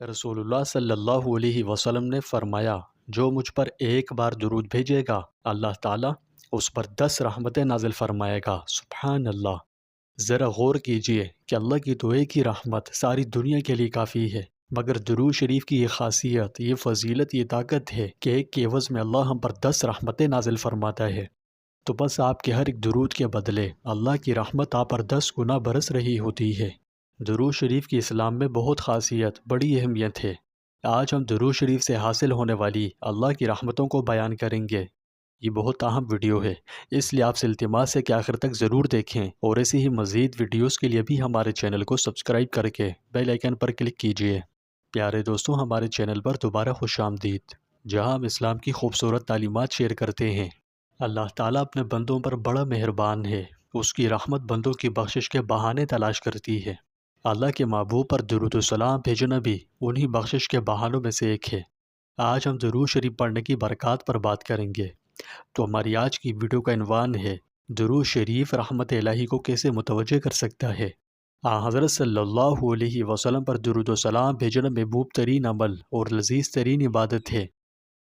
رسول اللہ صلی اللہ علیہ وسلم نے فرمایا، جو مجھ پر ایک بار درود بھیجے گا اللہ تعالیٰ اس پر 10 رحمتیں نازل فرمائے گا۔ سبحان اللہ! ذرا غور کیجئے کہ اللہ کی تو ایک ہی رحمت ساری دنیا کے لیے کافی ہے، مگر درود شریف کی یہ خاصیت، یہ فضیلت، یہ طاقت ہے کہ ایک کے عوض میں اللہ ہم پر 10 رحمتیں نازل فرماتا ہے۔ تو بس آپ کے ہر ایک درود کے بدلے اللہ کی رحمت آپ پر 10 گنا برس رہی ہوتی ہے۔ درود شریف کی اسلام میں بہت خاصیت، بڑی اہمیت ہے۔ آج ہم درود شریف سے حاصل ہونے والی اللہ کی رحمتوں کو بیان کریں گے۔ یہ بہت اہم ویڈیو ہے، اس لیے آپ سے التماس ہے کہ آخر تک ضرور دیکھیں، اور ایسی ہی مزید ویڈیوز کے لیے بھی ہمارے چینل کو سبسکرائب کر کے بیل آئیکن پر کلک کیجئے۔ پیارے دوستوں، ہمارے چینل پر دوبارہ خوش آمدید، جہاں ہم اسلام کی خوبصورت تعلیمات شیئر کرتے ہیں۔ اللہ تعالیٰ اپنے بندوں پر بڑا مہربان ہے، اس کی رحمت بندوں کی بخشش کے بہانے تلاش کرتی ہے۔ اللہ کے محبوب پر درود و سلام بھیجنا بھی انہی بخشش کے بہانوں میں سے ایک ہے۔ آج ہم درود شریف پڑھنے کی برکات پر بات کریں گے۔ تو ہماری آج کی ویڈیو کا عنوان ہے، درود شریف رحمت الہی کو کیسے متوجہ کر سکتا ہے۔ حضرت صلی اللہ علیہ وسلم پر درود و سلام بھیجنا محبوب ترین عمل اور لذیذ ترین عبادت ہے۔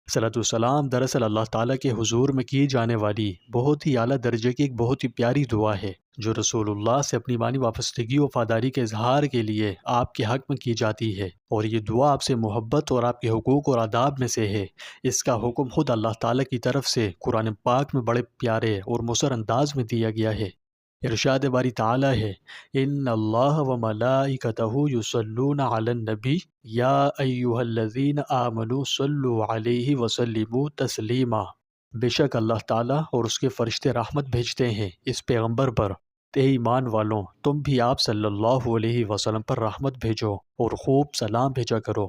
صلاۃ والسلام دراصل اللہ تعالیٰ کے حضور میں کی جانے والی بہت ہی اعلیٰ درجے کی ایک بہت ہی پیاری دعا ہے، جو رسول اللہ سے اپنی مانی وابستگی و وفاداری کے اظہار کے لیے آپ کے حق میں کی جاتی ہے، اور یہ دعا آپ سے محبت اور آپ کے حقوق اور آداب میں سے ہے۔ اس کا حکم خود اللہ تعالیٰ کی طرف سے قرآن پاک میں بڑے پیارے اور مؤثر انداز میں دیا گیا ہے۔ ارشاد باری تعالیٰ ہے، ان اللہ و ملائکتہ یصلون علی النبی یا ایہا الذین آمنوا صلوا علیہ وسلموا تسلیما۔ بے شک اللہ تعالیٰ اور اس کے فرشتے رحمت بھیجتے ہیں اس پیغمبر پر، اے ایمان والوں تم بھی آپ صلی اللہ علیہ وسلم پر رحمت بھیجو اور خوب سلام بھیجا کرو۔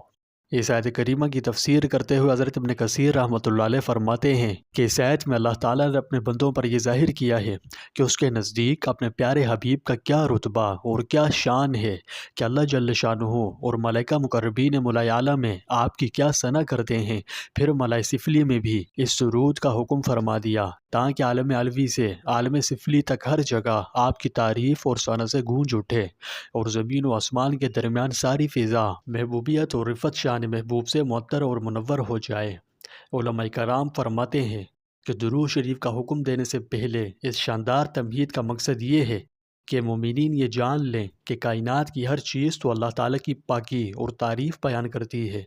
اس آیت کریمہ کی تفسیر کرتے ہوئے حضرت ابن کثیر رحمۃ اللہ علیہ فرماتے ہیں کہ اس آیت میں اللہ تعالیٰ نے اپنے بندوں پر یہ ظاہر کیا ہے کہ اس کے نزدیک اپنے پیارے حبیب کا کیا رتبہ اور کیا شان ہے، کہ اللہ جل شانہ اور ملائکہ مقربین ملائے اعلیٰ میں آپ کی کیا ثنا کرتے ہیں۔ پھر ملائے سفلی میں بھی اس سرود کا حکم فرما دیا، تاکہ عالم علوی سے عالم سفلی تک ہر جگہ آپ کی تعریف اور ثنا سے گونج اٹھے، اور زمین و آسمان کے درمیان ساری فضا محبوبیت اور رفت شان محبوب سے معطر اور منور ہو جائے۔ علماء کرام فرماتے ہیں کہ درود شریف کا حکم دینے سے پہلے اس شاندار تمہید کا مقصد یہ ہے کہ مومنین یہ جان لیں کہ کائنات کی ہر چیز تو اللہ تعالیٰ کی پاکی اور تعریف بیان کرتی ہے،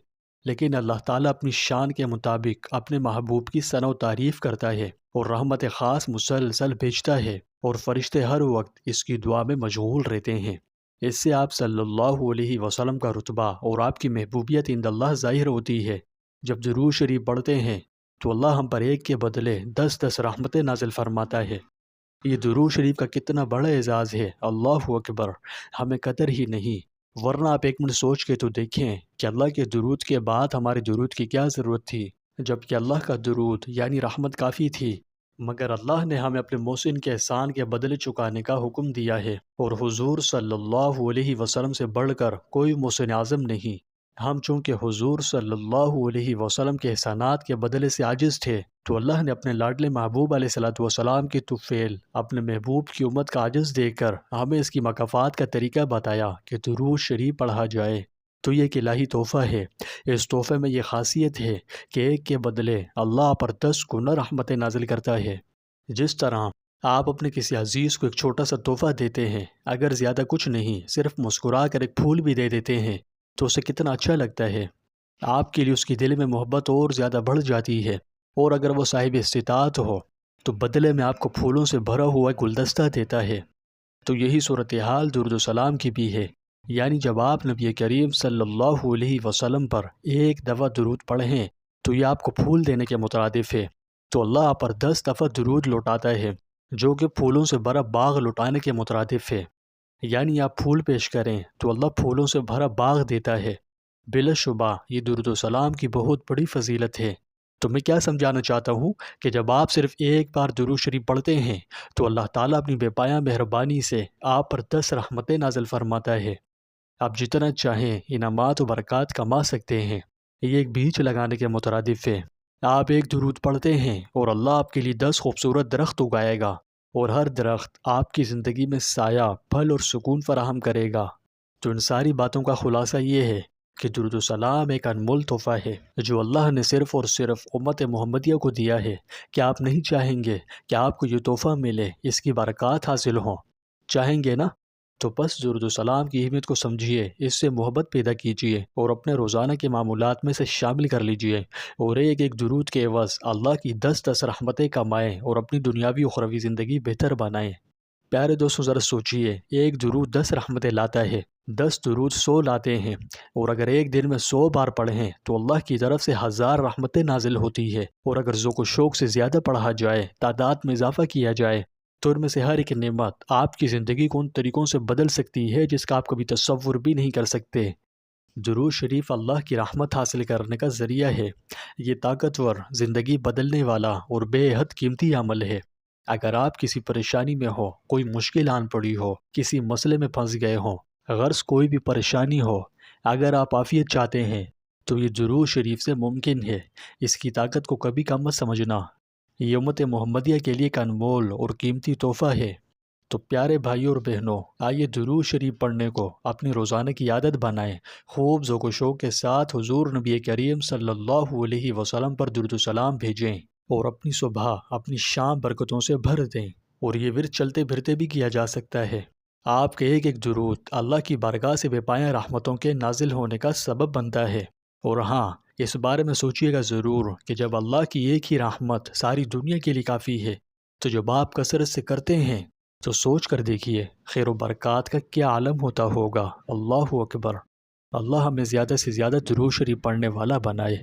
لیکن اللہ تعالیٰ اپنی شان کے مطابق اپنے محبوب کی ثنا و تعریف کرتا ہے، اور رحمت خاص مسلسل بھیجتا ہے، اور فرشتے ہر وقت اس کی دعا میں مشغول رہتے ہیں۔ اس سے آپ صلی اللہ علیہ وسلم کا رتبہ اور آپ کی محبوبیت عند اللہ ظاہر ہوتی ہے۔ جب درود شریف پڑھتے ہیں تو اللہ ہم پر ایک کے بدلے 10 رحمتیں نازل فرماتا ہے۔ یہ درود شریف کا کتنا بڑا اعزاز ہے، اللہ اکبر! ہمیں قدر ہی نہیں، ورنہ آپ ایک منٹ سوچ کے تو دیکھیں کہ اللہ کے درود کے بعد ہمارے درود کی کیا ضرورت تھی، جبکہ اللہ کا درود یعنی رحمت کافی تھی، مگر اللہ نے ہمیں اپنے محسن کے احسان کے بدلے چکانے کا حکم دیا ہے، اور حضور صلی اللہ علیہ وسلم سے بڑھ کر کوئی محسن اعظم نہیں۔ ہم چونکہ حضور صلی اللہ علیہ وسلم کے احسانات کے بدلے سے عاجز تھے، تو اللہ نے اپنے لاڈلے محبوب علیہ السلام کے طفیل اپنے محبوب کی امت کا عاجز دے کر ہمیں اس کی مکافات کا طریقہ بتایا کہ درود شریف پڑھا جائے۔ تو یہ ایک الہی تحفہ ہے۔ اس تحفے میں یہ خاصیت ہے کہ ایک کے بدلے اللہ پر 10 گنا رحمتیں نازل کرتا ہے۔ جس طرح آپ اپنے کسی عزیز کو ایک چھوٹا سا تحفہ دیتے ہیں، اگر زیادہ کچھ نہیں، صرف مسکرا کر ایک پھول بھی دے دیتے ہیں، تو اسے کتنا اچھا لگتا ہے، آپ کے لیے اس کی دل میں محبت اور زیادہ بڑھ جاتی ہے۔ اور اگر وہ صاحب استطاعت ہو تو بدلے میں آپ کو پھولوں سے بھرا ہوا گلدستہ دیتا ہے۔ تو یہی صورتحال درود و سلام کی بھی ہے، یعنی جب آپ نبی کریم صلی اللہ علیہ وسلم پر ایک دفعہ درود پڑھیں تو یہ آپ کو پھول دینے کے مترادف ہے، تو اللہ آپ پر 10 دفعہ درود لوٹاتا ہے، جو کہ پھولوں سے بھرا باغ لوٹانے کے مترادف ہے۔ یعنی آپ پھول پیش کریں تو اللہ پھولوں سے بھرا باغ دیتا ہے۔ بلا شبہ یہ درود و سلام کی بہت بڑی فضیلت ہے۔ تو میں کیا سمجھانا چاہتا ہوں کہ جب آپ صرف ایک بار درود شریف پڑھتے ہیں تو اللہ تعالیٰ اپنی بے پایہ مہربانی سے آپ پر 10 رحمتیں نازل فرماتا ہے۔ آپ جتنا چاہیں انعامات و برکات کما سکتے ہیں، یہ ایک بیج لگانے کے مترادف ہے۔ آپ ایک درود پڑھتے ہیں اور اللہ آپ کے لیے 10 خوبصورت درخت اگائے گا، اور ہر درخت آپ کی زندگی میں سایہ، پھل اور سکون فراہم کرے گا۔ تو ان ساری باتوں کا خلاصہ یہ ہے کہ درود و سلام ایک انمول تحفہ ہے جو اللہ نے صرف اور صرف امت محمدیہ کو دیا ہے۔ کیا آپ نہیں چاہیں گے کہ آپ کو یہ تحفہ ملے، اس کی برکات حاصل ہوں؟ چاہیں گے نا؟ تو بس درود و سلام کی اہمیت کو سمجھیے، اس سے محبت پیدا کیجیے اور اپنے روزانہ کے معمولات میں سے شامل کر لیجیے، اور ایک ایک درود کے عوض اللہ کی 10 رحمتیں کمائیں اور اپنی دنیاوی و اخروی زندگی بہتر بنائیں۔ پیارے دوستوں، ذرا سوچئے، ایک درود 10 رحمتیں لاتا ہے، 10 درود 100 لاتے ہیں، اور اگر ایک دن میں 100 بار پڑھیں تو اللہ کی طرف سے 1000 رحمتیں نازل ہوتی ہے، اور اگر ذوق و شوق سے زیادہ پڑھا جائے، تعداد میں اضافہ کیا جائے، تو ان میں سے ہر ایک نعمت آپ کی زندگی کو ان طریقوں سے بدل سکتی ہے جس کا آپ کبھی تصور بھی نہیں کر سکتے۔ درود شریف اللہ کی رحمت حاصل کرنے کا ذریعہ ہے۔ یہ طاقتور، زندگی بدلنے والا اور بے حد قیمتی عمل ہے۔ اگر آپ کسی پریشانی میں ہو، کوئی مشکل آن پڑی ہو، کسی مسئلے میں پھنس گئے ہوں، غرض کوئی بھی پریشانی ہو، اگر آپ عافیت چاہتے ہیں تو یہ درود شریف سے ممکن ہے۔ اس کی طاقت کو کبھی کم مت سمجھنا۔ یہ امت محمدیہ کے لیے ایک انمول اور قیمتی تحفہ ہے۔ تو پیارے بھائیوں اور بہنوں، آئیے درود شریف پڑھنے کو اپنی روزانہ کی عادت بنائیں، خوب ذوق و شوق کے ساتھ حضور نبی کریم صلی اللہ علیہ وسلم پر درود و سلام بھیجیں، اور اپنی صبح اپنی شام برکتوں سے بھر دیں۔ اور یہ ورد چلتے پھرتے بھی کیا جا سکتا ہے۔ آپ کے ایک ایک درود اللہ کی بارگاہ سے بے پایاں رحمتوں کے نازل ہونے کا سبب بنتا ہے۔ اور ہاں، اس بارے میں سوچئے گا ضرور کہ جب اللہ کی ایک ہی رحمت ساری دنیا کے لیے کافی ہے، تو جب آپ کثرت سے کرتے ہیں تو سوچ کر دیکھیے خیر و برکات کا کیا عالم ہوتا ہوگا۔ اللہ اکبر۔ اللہ ہمیں زیادہ سے زیادہ درود شریف پڑھنے والا بنائے۔